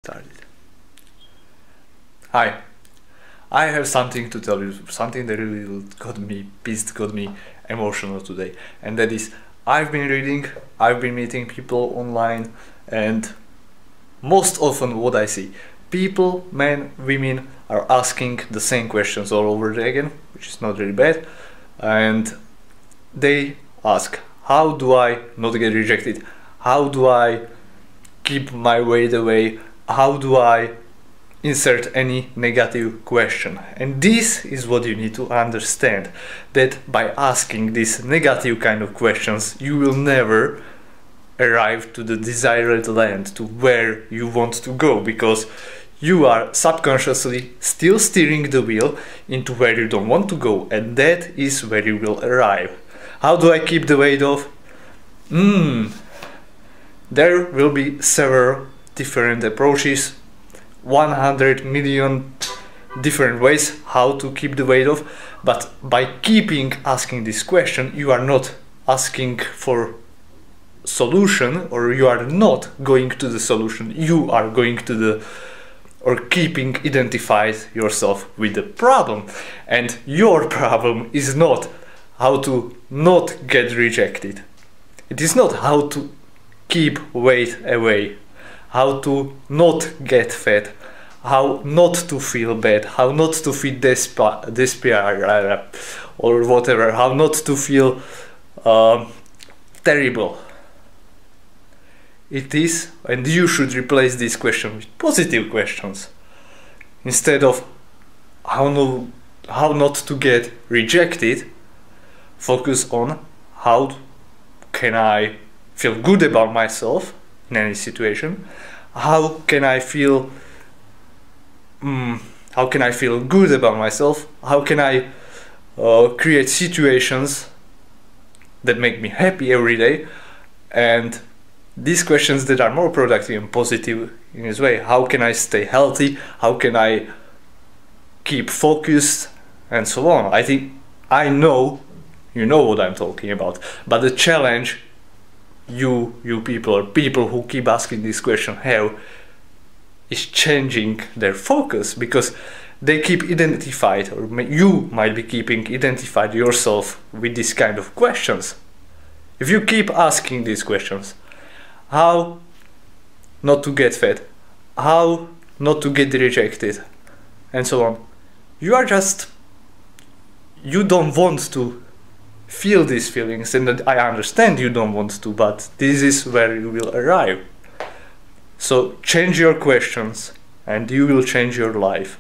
started. Hi, I have something to tell you, something that really got me pissed, got me emotional today, and that is I've been reading, I've been meeting people online, and most often what I see, people, men, women, are asking the same questions all over again, which is not really bad, and they ask, how do I not get rejected? How do I keep my weight away? How do I insert any negative question? And this is what you need to understand, that by asking these negative kind of questions you will never arrive to the desired land, to where you want to go, because you are subconsciously still steering the wheel into where you don't want to go, and that is where you will arrive. How do I keep the weight off? There will be several different approaches, 100 million different ways how to keep the weight off, but by keeping asking this question you are not asking for solution, or you are not going to the solution, you are going to the, or keeping identified yourself with the problem. And your problem is not how to not get rejected, it is not how to keep weight away, how to not get fat, how not to feel bad, how not to feel despair or whatever, how not to feel terrible. It is, and you should replace this question with positive questions. Instead of how not to get rejected, focus on how can I feel good about myself in any situation, how can I feel good about myself, how can I create situations that make me happy every day. And these questions that are more productive and positive in this way, how can I stay healthy, how can I keep focused, and so on. I think I know you know what I'm talking about, but the challenge you people, or people who keep asking this question have, is changing their focus, because they keep identified, or you might be keeping identified yourself with this kind of questions. If you keep asking these questions, how not to get fat, how not to get rejected, and so on, you don't want to feel these feelings, and I understand you don't want to, but this is where you will arrive. So change your questions and you will change your life.